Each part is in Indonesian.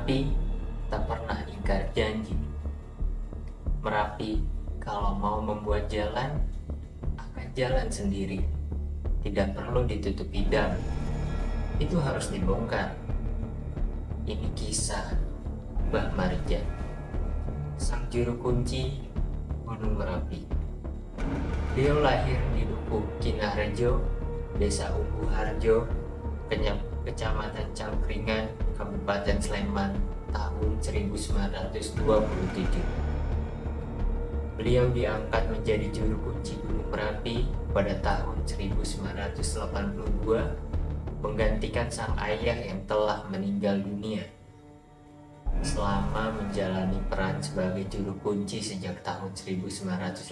Merapi tak pernah ingkar janji. Merapi kalau mau membuat jalan, akan jalan sendiri. Tidak perlu ditutupi dam. Itu harus dibongkar. Ini kisah Mbah Marjan, sang juru kunci Gunung Merapi. Beliau lahir di Dukuh Kinarjo, Desa Umbu Harjo, Kecamatan Cangkringan, Kabupaten Sleman, tahun 1927. Beliau diangkat menjadi juru kunci Gunung Merapi pada tahun 1982, menggantikan sang ayah yang telah meninggal dunia. Selama menjalani peran sebagai juru kunci sejak tahun 1982,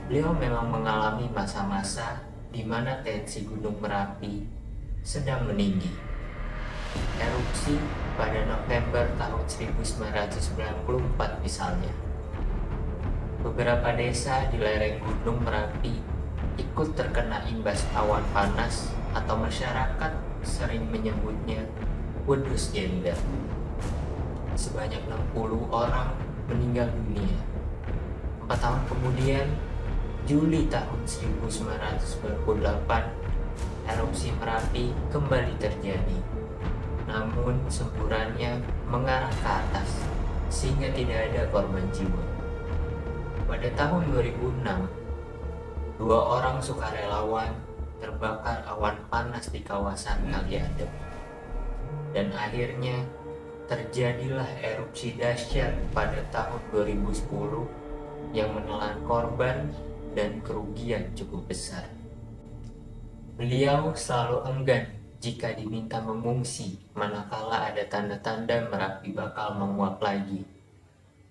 beliau memang mengalami masa-masa di mana tensi Gunung Merapi sedang meninggi. Erupsi pada November tahun 1994 misalnya. Beberapa desa di lereng Gunung Merapi ikut terkena imbas awan panas atau masyarakat sering menyebutnya wedus gender. Sebanyak 60 orang meninggal dunia. 4 tahun kemudian, Juli tahun 1998, erupsi Merapi kembali terjadi. Namun semburannya mengarah ke atas sehingga tidak ada korban jiwa. Pada tahun 2006, 2 orang sukarelawan terbakar awan panas di kawasan Kali Adem. Dan akhirnya terjadilah erupsi dahsyat pada tahun 2010 yang menelan korban dan kerugian cukup besar. Beliau selalu enggan jika diminta mengungsi manakala ada tanda-tanda Merapi bakal menguap lagi.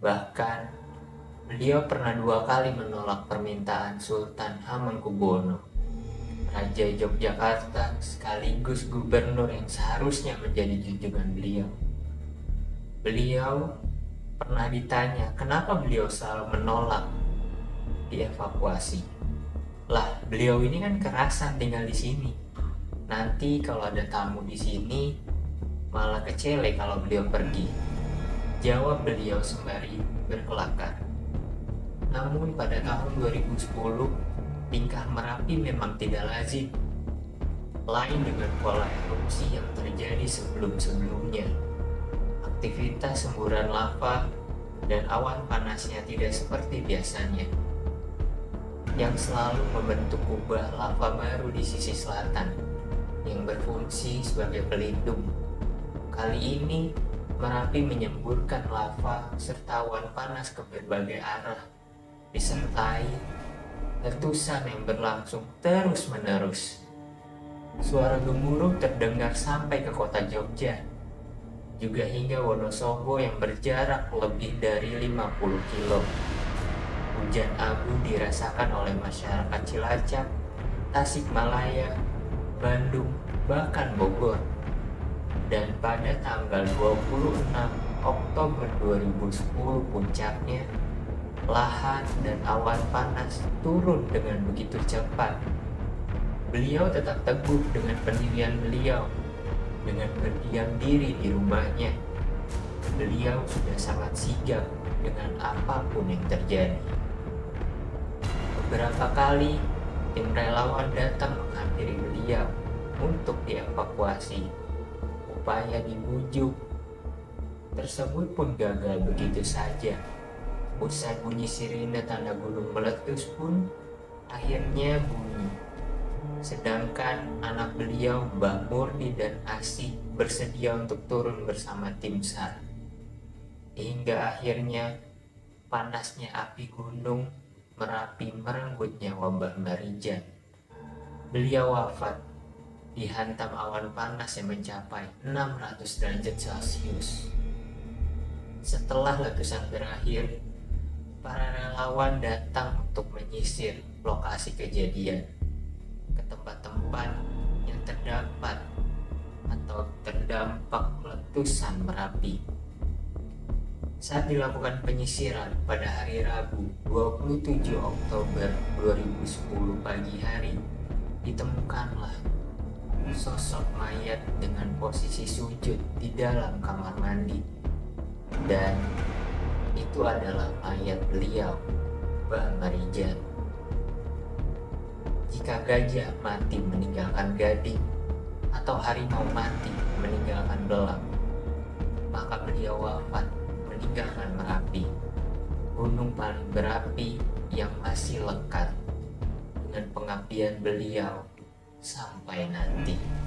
Bahkan, beliau pernah 2 kali menolak permintaan Sultan Hamengkubuwono, Raja Yogyakarta sekaligus gubernur yang seharusnya menjadi junjungan beliau. Beliau pernah ditanya kenapa beliau selalu menolak dievakuasi. Lah, beliau ini kan kerasan tinggal di sini. Nanti kalau ada tamu di sini malah kecele kalau beliau pergi. Jawab beliau sembari berkelakar. Namun pada tahun 2010, tingkah Merapi memang tidak lazim. Lain dengan pola erupsi yang terjadi sebelum-sebelumnya. Aktivitas semburan lava dan awan panasnya tidak seperti biasanya, yang selalu membentuk kubah lava baru di sisi selatan yang berfungsi sebagai pelindung. Kali ini Merapi menyemburkan lava serta awan panas ke berbagai arah, disertai letusan yang berlangsung terus-menerus. Suara gemuruh terdengar sampai ke kota Jogja, juga hingga Wonosobo yang berjarak lebih dari 50 kilo. Hujan abu dirasakan oleh masyarakat Cilacap, Tasikmalaya, Bandung, bahkan Bogor. Dan pada tanggal 26 Oktober 2010 puncaknya, lahar dan awan panas turun dengan begitu cepat. Beliau tetap teguh dengan pendirian beliau, dengan berdiam diri di rumahnya. Beliau sudah sangat sigap dengan apapun yang terjadi. Beberapa kali tim relawan datang menghampiri beliau untuk dievakuasi. Upaya dibujuk tersebut pun gagal begitu saja. Usai bunyi sirine tanda gunung meletus pun akhirnya bunyi. Sedangkan anak beliau, Mbah Murni dan Asih, bersedia untuk turun bersama tim SAR. Hingga akhirnya panasnya api gunung Merapi merenggut nyawa Mbah Marjan. Beliau wafat dihantam awan panas yang mencapai 600 derajat Celcius. Setelah letusan berakhir, para relawan datang untuk menyisir lokasi kejadian ke tempat-tempat yang terdampak letusan Merapi. Saat dilakukan penyisiran pada hari Rabu 27 Oktober 2010 pagi hari, ditemukanlah sosok mayat dengan posisi sujud di dalam kamar mandi. Dan itu adalah mayat beliau, Mbah Marijan. Jika gajah mati meninggalkan gading, atau harimau mati meninggalkan belang, maka beliau wafat meninggalkan Merapi, gunung paling berapi yang masih lekat dengan pengabdian beliau sampai nanti.